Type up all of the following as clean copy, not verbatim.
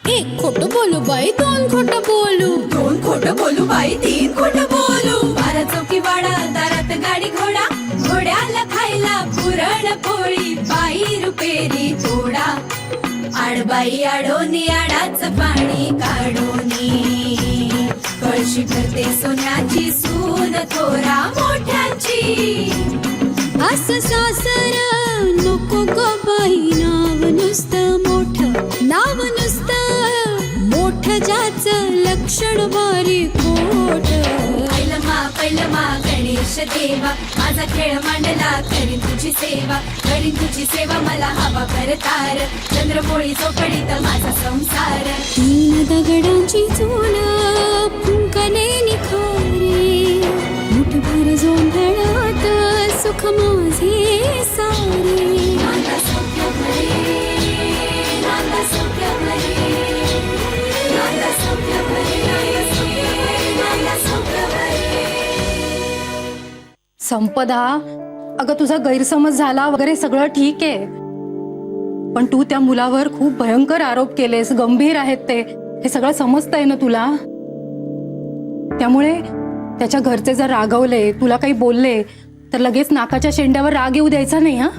एक खोटं बोलू बाई दोन खोटं बोलू, दोन खोटं बोलू बाई तीन खोटं बोलू. बारा चौकी वाडा दारात गाडी घोडा, घोड्याला खायला पुरण पोळी, बाई रुपेरी थोडा. आडबाई आडोनी आडाच पाणी काढोनी, कळशी भरते सोन्याची सून थोरा मोठ्याची. असं सासर नको ग बाई, नाव नुसतं मोठं, नाव नुसतं मोठं ज्याचं लक्षण भारी खोट. पहिलं मा गणेश देवा, माझा खेळ मांडला करीन तुझी सेवा, करीन तुझी सेवा मला हवा करतार, चंद्रपोळी चोपडीत माझा संसार. तीन दगडांची चूल फुंकणे निखारे, मुठभर जोंधळात सुख माझे सारे. नांदा सौख्य भरे, नांदा सौख्य भरे, नांदा सौख्य भरे, नांदा सौख्य भरे. संपदा, अगं तुझा गैरसमज झाला वगैरे सगळं ठीक आहे, पण तू त्या मुलावर खूप भयंकर आरोप केलेस, गंभीर आहेत ते, हे सगळं समजतंय ना तुला. त्यामुळे त्याच्या घरचे जर रागवले, तुला काही बोलले तर लगेच नाकाच्या शेंड्यावर राग येऊ द्यायचा नाही. हा,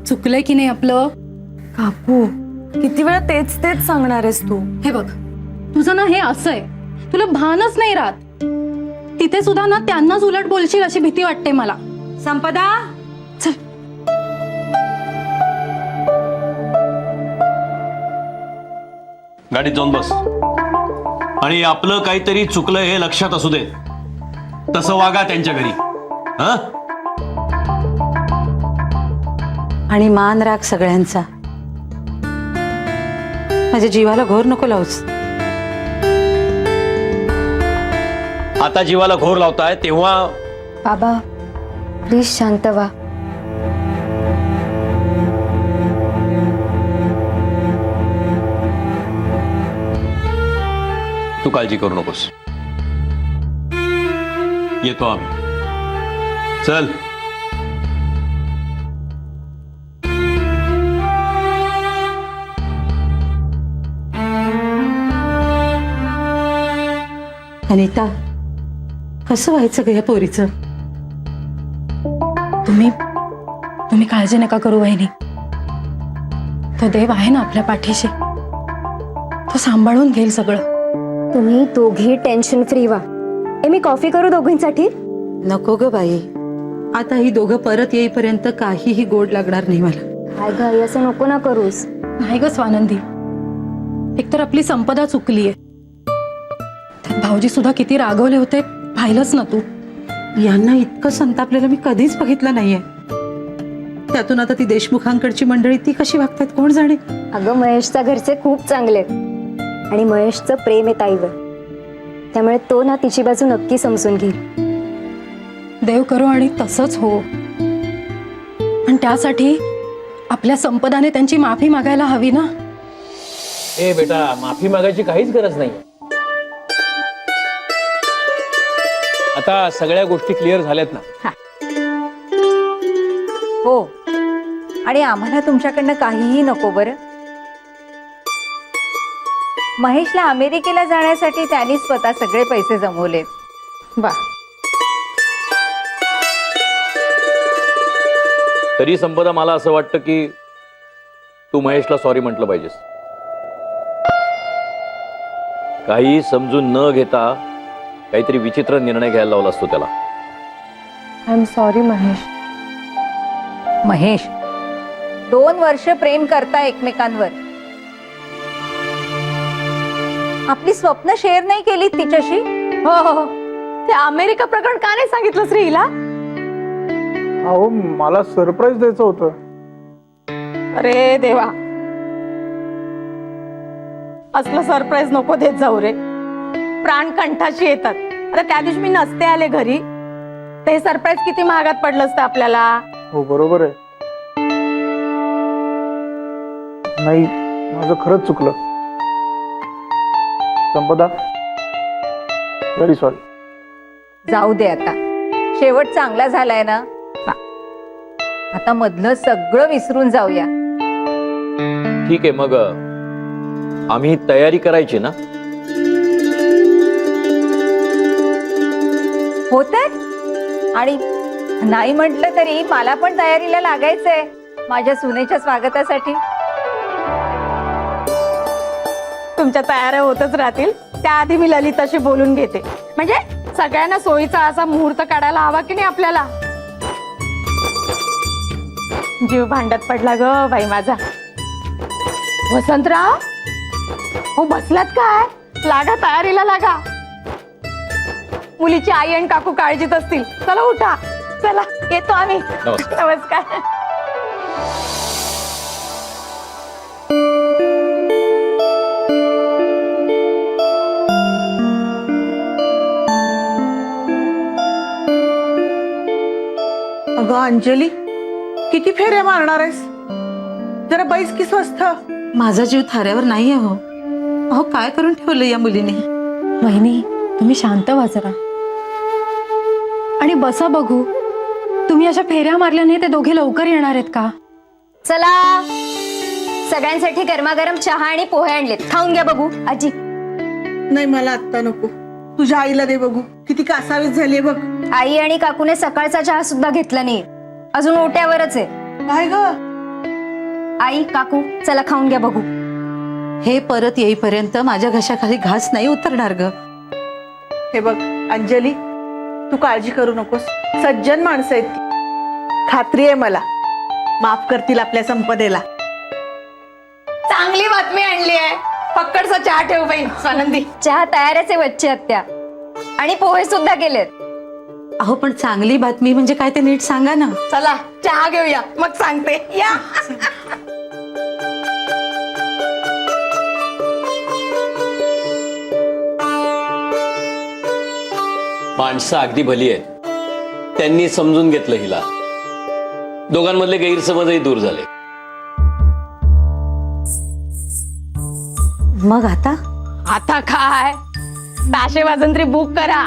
चुकलंय की नाही आपलं? काकू, किती वेळा तेच तेच सांगणार आहेस तू? हे बघ, तुझं ना हे असं आहे, तुला भानच नाही राहत. तिथे सुद्धा ना त्यांनाच उलट बोलशील अशी भीती वाटते मला. संपदा, चल. गाडीत जाऊन बस आणि आपलं काहीतरी चुकलं हे लक्षात असू दे, तसं वागा त्यांच्या घरी. हा, आणि मान राख सगळ्यांचा, माझ्या जीवाला घोर नको लावूस. आता जीवाला घोर लावताय तेव्हा बाबा प्लीज शांत व्हा. तू काळजी करू नकोस, येतो आम्ही. चल. अनिता, कसं व्हायचं ग या पोरीचं? तुम्ही काळजी नका करू वहिनी, तो देव आहे ना आपल्या पाठीशी, तो सांभाळून घेईल सगळं. तुम्ही दोघी टेन्शन फ्री व्हा. मी कॉफी करू दोघींसाठी? नको ग बाई, आता ही दोघं परत येईपर्यंत काहीही गोड लागणार नाही मला. काय घाई असं नको ना करूस. नाही ग स्वानंदी, एकतर आपली संपदा चुकलीये, त्यात भाऊजी सुद्धा किती रागवले होते पाहिलंच ना तू. यांना इतकं संतापलेलं मी कधीच बघितलं नाहीये. त्यातून आता ती देशमुखांकडची मंडळी ती कशी वागतात कोण जाणे. अगं महेशच्या घरचे खूप चांगले आणि महेशचं प्रेम आहे ताईवर, त्यामुळे तो ना तिची बाजू नक्की समजून घेईल. देव करो आणि तसंच हो, आणि त्यासाठी आपल्या संपदाने त्यांची माफी मागायला हवी ना. ए बेटा, माफी मागायची काहीच गरज नाही. आता सगळ्या गोष्टी क्लिअर झाल्यात ना. हो, आणि आम्हाला तुमच्याकडनं काहीही नको बरं. महेशला अमेरिकेला जाण्यासाठी त्यांनी स्वतः सगळे पैसे जमवलेत. बा, तरी संपदा, मला असं वाटतं की तू महेशला सॉरी म्हटलं पाहिजेस. काही समजून न घेता काहीतरी विचित्र निर्णय घ्यायला लावला असतो त्याला. I am sorry Mahesh. Mahesh, 2 वर्ष प्रेम करता एकमेकांवर, आपली स्वप्न शेअर नाही केली तिच्याशी. हो, ते अमेरिका प्रकरण का नाही सांगितलं श्रीला? अहो, मला सरप्राईज द्यायचं होतं. अरे देवा, असलं सरप्राईज नको देत जाऊ रे, प्राण कंठाशी येतात. आता त्या दिवशी मी नसते आले घरी, ते सरप्राईज किती महागात पडलं असतं आपल्याला. हो, बरोबर आहे. नाही, माझं खरंच चुकलं संपदा, व्हेरी सॉरी. जाऊ दे आता, शेवट चांगला झालाय ना. आता मधलं सगळं विसरून जाऊया. ठीक आहे, मग आम्ही तयारी करायची ना. होतात आणि नाही म्हटलं तरी मला पण तयारीला लागायचंय माझ्या सुनेच्या स्वागतासाठी. तुमच्या तयाऱ्या होतच राहतील. त्याआधी मी ललिताशी बोलून घेते, म्हणजे सगळ्यांना सोयीचा असा मुहूर्त काढायला हवा की नाही आपल्याला. जीव भांडत पडला ग बाई माझा. वसंतराव, हो बसलात काय? लागा तयारीला लागा. मुलीची आई आणि काकू काळजीत असतील. चला उठा, चला येतो आम्ही. नमस्कार. नमस्कार. अगं अंजली, किती फेऱ्या मारणार आहेस? जरा बैस की स्वस्थ. माझा जीव थाऱ्यावर नाही आहे हो. अहो काय करून ठेवलं या मुलीने. वहिनी, तुम्ही शांत व्हा जरा आणि बसा बघू. तुम्ही अशा फेऱ्या मारल्याने ते दोघे लवकर येणार आहेत का? चला, सगळ्यांसाठी गरमागरम चहा आणि पोहे आणलेत, खाऊन घ्या बघू. आजी, नाही मला आत्ता नको. तुझ्या आईला दे बघू, किती कासावीस झाली बघ. आई आणि काकूने सकाळचा चहा सुद्धा घेतला नाही, अजून ओट्यावरच आहे. काय ग? आई, काकू, चला खाऊन घ्या बघू. हे परत येईपर्यंत माझ्या घशाखाली घास नाही उतरणार ग. हे बघ अंजली, तू काळजी करू नकोस. सज्जन माणसं आहेत ती. खात्री आहे मला माफ करतील आपल्या संपदेला. चांगली बातमी आणली आहे. पक्कडचा चहा ठेव बाई स्वानंदी. चहा तयारच आहे वच्ची आत्या, आणि पोहे सुद्धा केलेत. अहो पण चांगली बातमी म्हणजे काय ते नीट सांगा ना. चला चहा घेऊया, मग सांगते. या. माणसं अगदी भली आहेत. त्यांनी समजून घेतलं हिला. दोघांमधले गैरसमजही दूर झाले. मग आता आता काय, ताशे वाजंत्री बुक करा.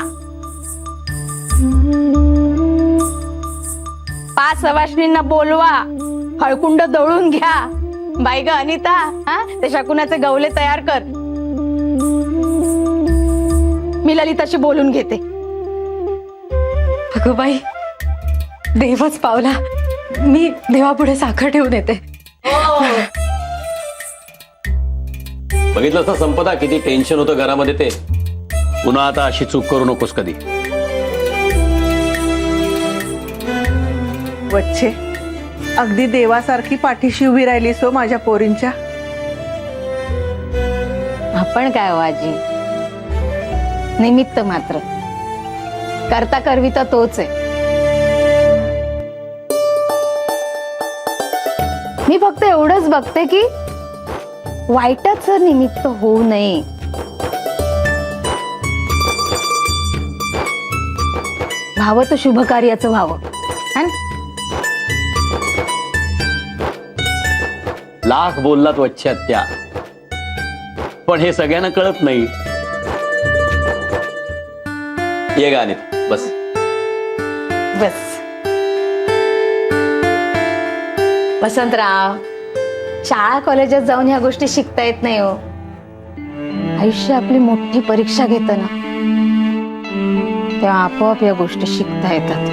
5 सवाष्णींना बोलवा. हळकुंड दळून घ्या. बाई ग अनिता, हा ते शकुनाचे गवले तयार कर. मी ललिताशी बोलून घेते. अगं बाई, देवच पावला. मी देवापुढे साखर ठेवून येते. बघितलं असता संपदा, किती टेन्शन होतं घरामध्ये ते. पुन्हा आता अशी चूक करू नकोस कधी. वच्छे, अगदी देवासारखी पाठीशी उभी राहिलीस हो माझ्या पोरींच्या. आपण काय हो आजी, निमित्त मात्र. करता करविता तोच आहे. मी फक्त एवढंच बघते की वाईटाचं निमित्त होऊ नये. व्हावं तर शुभ कार्याचं व्हावं. है ना? लाख बोललात वच्छ्या त्या, पण हे सगळ्यांना कळत नाही. ये गाणीत बस. बस. वसंतराव, शाळा कॉलेजात जाऊन ह्या गोष्टी शिकता येत नाही हो. आयुष्य आपली मोठी परीक्षा घेत ना, तेव्हा आपोआप या गोष्टी शिकता येतात.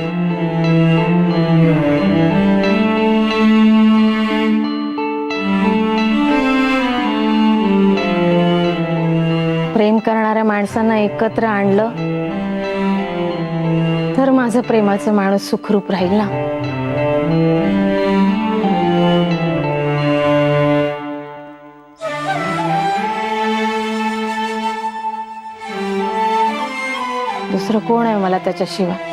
प्रेम करणाऱ्या माणसांना एकत्र आणलं तर माझं प्रेमाचं माणूस सुखरूप राहील ना. दुसरं कोण आहे मला त्याच्याशिवाय.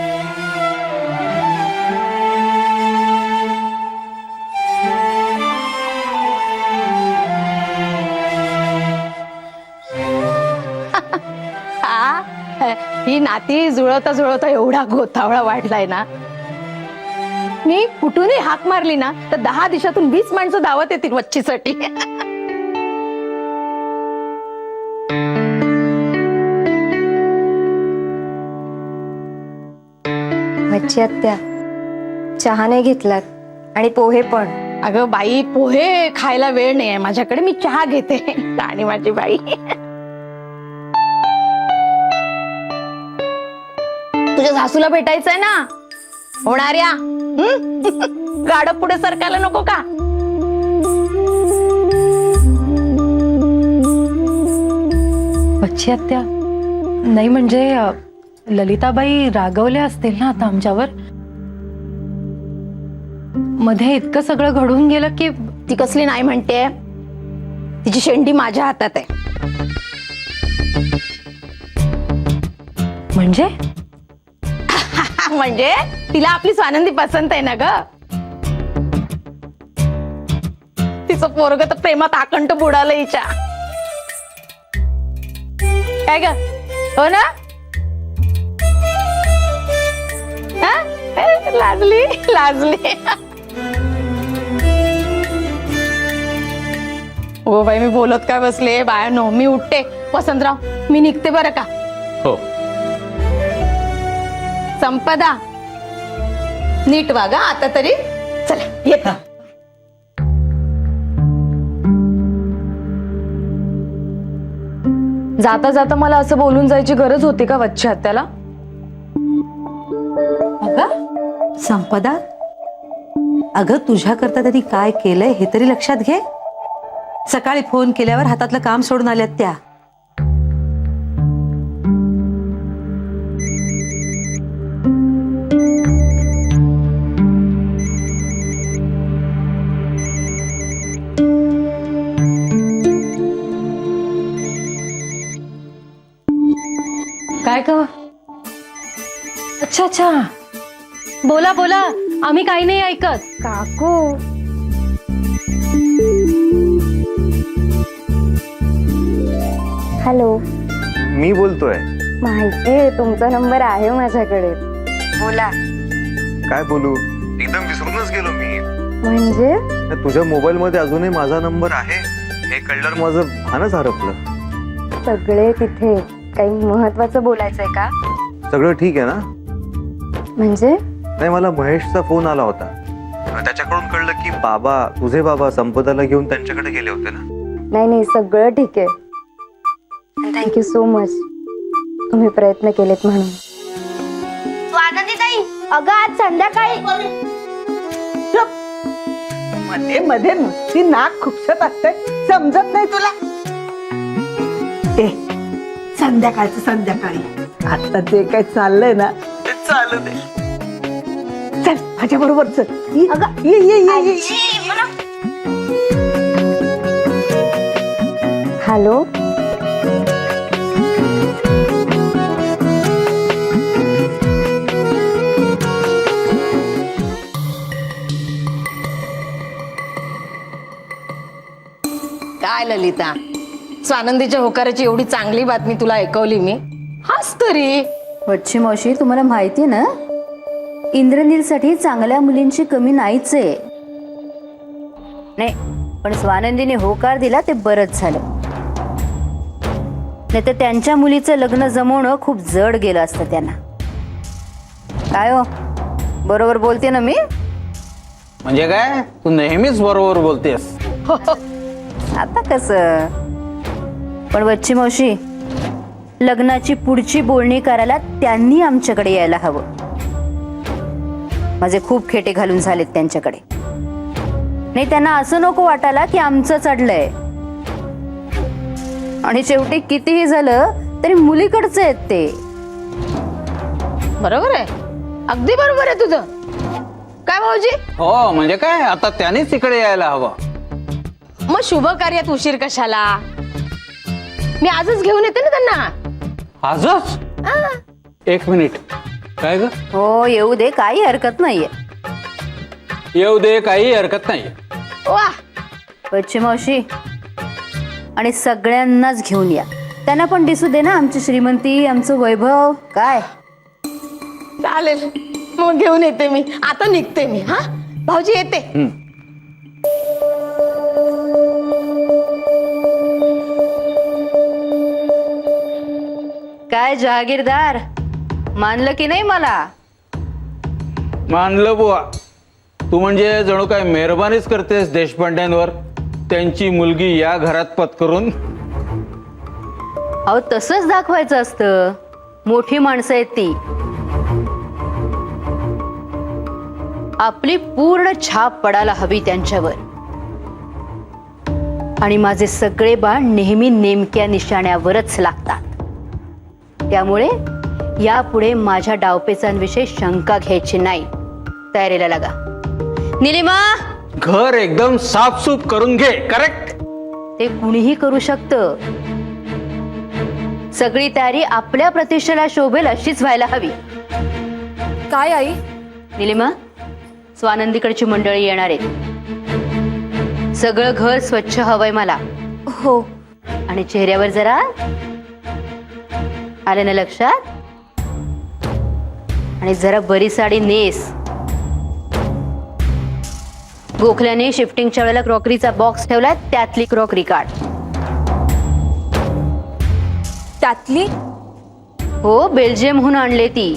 ही नाती जुळवता जुळवता एवढा गोतावळा वाढलाय ना. मी कुठूनही हाक मारली ना तर 10 दिवसातून 20 माणसं धावत येतील वच्छीसाठी. वच्ची आत्या, चहा नाही घेतलात आणि पोहे पण. अगं बाई, पोहे खायला वेळ नाही आहे माझ्याकडे, मी चहा घेते. आणि माझी बाई, तुझ्या सासूला भेटायचंय ना होणाऱ्या, गाडं पुढे सरकायला नको का? बच्ची आत्या, नाही म्हणजे ललिताबाई रागवल्या असतील ना आता आमच्यावर. मध्ये इतकं सगळं घडून गेलं की. ती कसली नाही म्हणते, तिची शेंडी माझ्या हातात आहे. म्हणजे म्हणजे तिला आपली स्वानंदी पसंत आहे ना ग. तिचं पोरग तर प्रेमात आकंठ बुडालं हिच्या. काय ग, हो ना? हा? लाजली लाजली. हो बाई, मी बोलत काय बसले बायानो. मी उठते वसंतराव, मी निघते बरं का. हो. संपदा, नीट वागा आता तरी. चला येत. जाता जाता मला असं बोलून जायची गरज होती का वच्छी आत्याला? अगं संपदा, अगं तुझ्याकरता त्यांनी काय केलंय हे तरी लक्षात घे. सकाळी फोन केल्यावर हातातलं काम सोडून आल्यात त्या. काय ग? अच्छा अच्छा, बोला बोला, आम्ही काही नाही ऐकत. काकू, हॅलो. मी बोलतोय. माहितीये तुमचा नंबर आहे माझ्याकडे. बोला. काय बोलू, एकदम विसरूनच गेलो मी. म्हणजे तुझ्या मोबाईल मध्ये अजूनही माझा नंबर आहे हे कळल्यावर माझं भानच हरपलं. सगळे तिथे. काही महत्वाचं बोलायचंय का? सगळं ठीक आहे ना? म्हणजे नाही, मला महेशचा फोन आला होता. त्याच्याकडून कळलं की बाबा, तुझे बाबा संपदाला घेऊन त्यांच्याकडे गेले होते ना. नाही नाही, सगळं ठीक आहे. थँक्यू सो मच, तुम्ही प्रयत्न केलेत म्हणून. आनंदी ताई, अगं आज संध्याकाळी. मध्ये मध्ये नुसती नाक खुपसत असते, समजत नाही तुला? ए, संध्याकाळचं संध्याकाळी. आता जे काय चाललंय ना ते चालू दे. चल माझ्या बरोबर चल. ये ये ये ये. हॅलो. काय ललिता, स्वानंदीच्या होकाराची एवढी चांगली बातमी तुला ऐकवली मी. हाच तरी. वच्छी मावशी, तुम्हाला माहिती ना, इंद्रनीलसाठी चांगल्या मुलींची कमी नाहीच आहे. नाही, पण स्वानंदीने होकार दिला ते बरंच झालं. नाही तर त्यांच्या मुलीचं लग्न जमवणं खूप जड गेलं असतं त्यांना. काय हो, बरोबर बोलते ना मी? म्हणजे काय, तू नेहमीच बरोबर बोलतेस. आता कसं? पण वच्छी मावशी, लग्नाची पुढची बोलणी करायला त्यांनी आमच्याकडे यायला हवं. माझे खूप खेटे घालून झालेत त्यांच्याकडे. नाही, त्यांना असं नको वाटायला की आमचं चढलंय. आणि शेवटी कितीही झालं तरी मुलीकडचे आहेत ते. बरोबर आहे, अगदी बरोबर आहे तुझं. काय भाऊजी? हो, म्हणजे काय, आता त्यानेच इकडे यायला हवं. मग शुभ कार्यात उशीर कशाला? मी आजच घेऊन येते ना त्यांना. आजच? एक मिनिट. काय ग? हो, येऊ दे, काही हरकत नाहीये. येऊ दे, काही हरकत नाही. वा, वच्छी मावशी, आणि सगळ्यांनाच घेऊन या. त्यांना पण दिसू दे ना आमची श्रीमंती, आमचं वैभव. काय चालेल, मग घेऊन येते मी. आता निघते मी. हा भाऊजी, येते. काय जहागीरदार, मानलं की नाही मला? मानलं बुवा. तू म्हणजे जणू काय मेहरबानीच करतेस देशपांड्यांवर, त्यांची मुलगी या घरात पत्करून. अहो तसंच दाखवायचं असतं, मोठी माणसं आहेत ती. आपली पूर्ण छाप पडायला हवी त्यांच्यावर. आणि माझे सगळे बाण नेहमी नेमक्या निशाण्यावरच लागतात. त्यामुळे यापुढे माझ्या डावपेचांविषयी शंका घ्यायची नाही. तयारीला लागा. निलिमा, घर एकदम साफसूफ करून घे. करेक्ट. ते कुणीही करू शकतं. सगळी तयारी आपल्या प्रतिष्ठेला शोभेल अशीच व्हायला हवी. काय आई? निलिमा, स्वानंदीकडची मंडळी येणार आहेत. सगळं घर स्वच्छ हवंय मला. हो. आणि चेहऱ्यावर जरा आलं ना लक्षात? आणि जरा बरी साडी नेस. गोखल्याने शिफ्टिंगच्या वेळेला क्रॉकरीचा बॉक्स ठेवलाय, त्यातली क्रॉकरी काढ. त्यातली? हो, बेल्जियमहून आणले ती.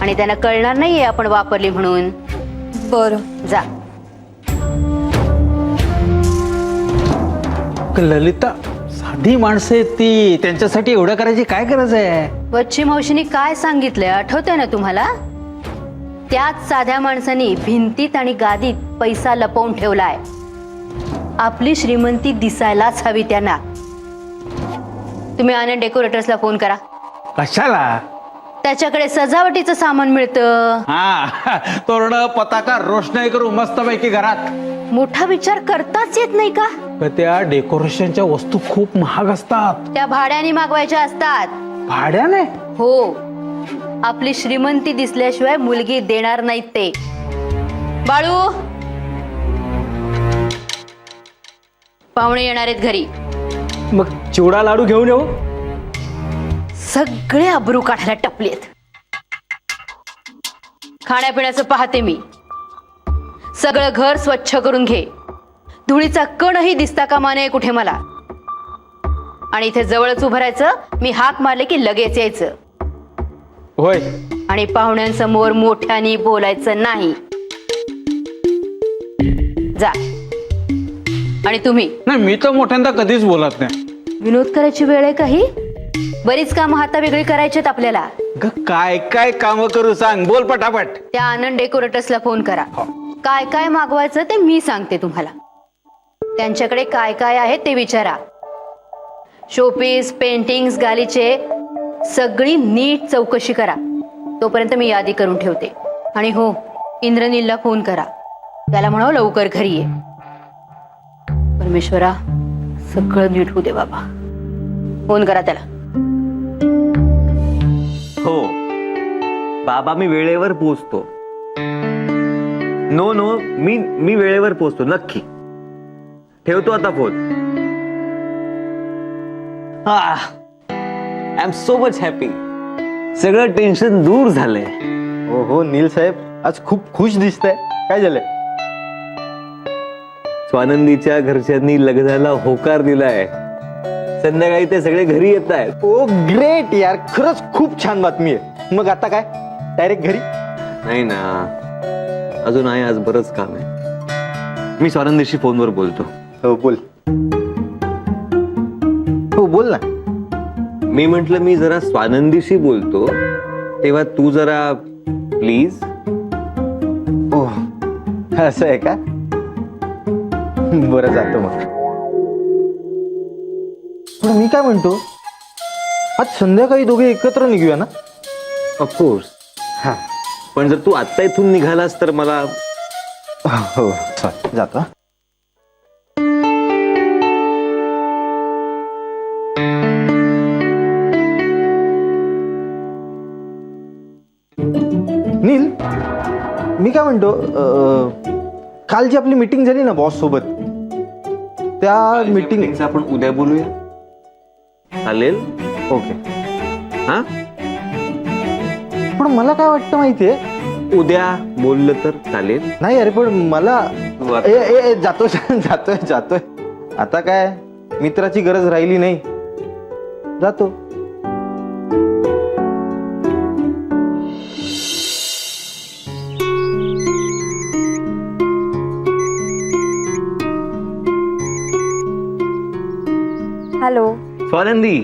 आणि त्यांना कळणार नाहीये आपण वापरली म्हणून. बरं. जा. ललिता, साधी माणसं आहेत ती, त्यांच्यासाठी एवढं करायची काय गरज आहे? वच्ची मावशीने काय सांगितलंय आठवतंय ना तुम्हाला? त्याच साध्या माणसांनी भिंतीत आणि गादीत पैसा लपवून ठेवलाय. आपली श्रीमंती दिसायलाच हवी त्यांना. तुम्ही आनंद डेकोरेटर्सला फोन करा. कशाला? त्याच्याकडे सजावटीचं सामान मिळतं. हा, तोरणं, पताका, रोषणाई करू मस्तपैकी घरात. मोठा विचार करताच येत नाही का? त्या डेकोरेशनच्या वस्तू खूप महाग असतात. त्या भाड्याने मागवायच्या असतात. भाड्याने? हो. आपली श्रीमंती दिसल्याशिवाय मुलगी देणार नाहीत ते. बाळू, पाहुणे येणार आहेत घरी. मग चिवडा लाडू घेऊन येऊ? सगळे अब्रू काढायला टपलेत. खाण्यापिण्याचं पाहते मी. सगळं घर स्वच्छ करून घे. धुळीचा कणही दिसता कामा नये कुठे मला. आणि इथे जवळच उभं राहायचं. मी हाक मारले की लगेच यायचं. होय. आणि पाहुण्यांसमोर मोठ्याने बोलायचं नाही. जा. आणि तुम्ही? नाही, मी तर मोठ्यांदा कधीच बोलत नाही. विनोद करायची वेळ आहे काही? बरीच कामं हाता वेगळी करायचीत आपल्याला. काय काय काम करू सांग, बोल पटापट. त्या आनंद डेकोरेटर्सला फोन करा. काय काय मागवायचं ते मी सांगते तुम्हाला. त्यांच्याकडे काय काय आहे ते विचारा. शोपीस, पेंटिंग्स, गालीचे सगळी नीट चौकशी करा. तोपर्यंत मी यादी करून ठेवते. आणि हो, इंद्रनीलला फोन करा. त्याला म्हणावं लवकर घरी ये. परमेश्वरा, सगळं नीट होऊ दे बाबा. फोन करा त्याला. हो बाबा, मी वेळेवर पोहोचतो. नो नो, मी वेळेवर पोहोचतो नक्की. ठेवतो आता phone. I am so much happy. सगळं टेन्शन दूर झालंय. हो हो नील साहेब, आज खूप खुश दिसतंय. काय झालंय? स्वानंदीच्या घरच्यांनी लग्नाला होकार दिलाय. संध्याकाळी ते सगळे घरी येत आहेत. ओ ग्रेट यार, खरंच खूप छान बातमी आहे. मग आता काय, डायरेक्ट घरी? नाही ना, अजून आहे. आज बरंच काम आहे. मी स्वानंदीशी फोनवर बोलतो. हो बोल. हो बोल ना. मी म्हंटल मी जरा स्वानंदीशी बोलतो, तेव्हा तू जरा प्लीज. ओ असं आहे का? बरं, जातो मग. पण मी काय म्हणतो, आज संध्याकाळी दोघे एकत्र निघूया ना? ऑफकोर्स. हा, पण जर तू आत्ता इथून निघालास तर मला. हो चल, जातो. नील, मी काय म्हणतो, काल जी आपली मीटिंग झाली ना बॉस सोबत, त्या मीटिंग आपण उद्या बोलूया. चालेल? ओके. हा, पण मला काय वाटतं माहितीये, उद्या बोललं तर चालेल. नाही अरे, पण मला जातोय जातोय जातोय. आता काय मित्राची गरज राहिली नाही. जातो. Hello. Swanandi,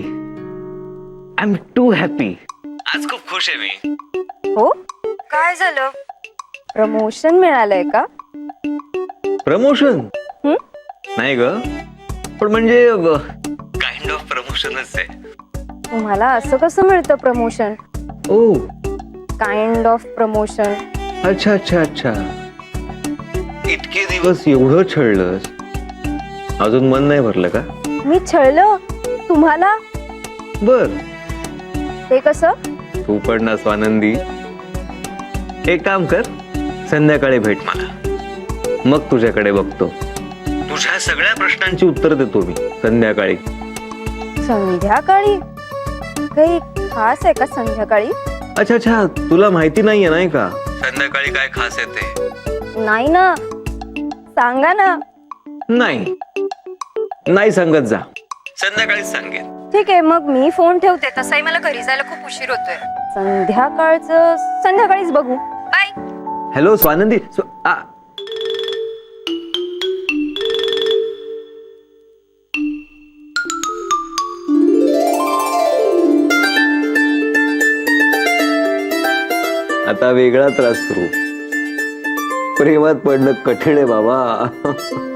I am too happy. आज खूप खुश आहे मी. हो, काय झालं? प्रमोशन मिळालंय का? प्रमोशन हं? नाही ग, पण म्हणजे काइंड ऑफ प्रमोशनच आहे. तुम्हाला असं कसं मिळतं promotion? Oh, kind of promotion. अच्छा अच्छा अच्छा. इतके दिवस एवढं छळलंस, अजून मन नाही भरलं का? मी छळलं तुम्हाला? बर, ते कसं? तू पण ना स्वानंदी. एक काम कर, संध्याकाळी भेट मला, मग तुझ्याकडे बघतो. तुझ्या सगळ्या प्रश्नांची उत्तर देतो मी संध्याकाळी. संध्याकाळी? काही खास आहे का संध्याकाळी? अच्छा अच्छा, तुला माहिती नाहीये नाही का संध्याकाळी काय खास आहे ते? नाही ना, सांगा ना. नाही नाही सांगत जा, संध्याकाळीच सांगेन. ठीक आहे, मग मी फोन ठेवते. तसाही मला घरी जायला खूप उशीर होतोय. संध्याकाळचं संध्याकाळीच बघू. बाय. हॅलो स्वानंदी. आता वेगळा त्रास सुरू. प्रेमात पडणं कठीण आहे बाबा.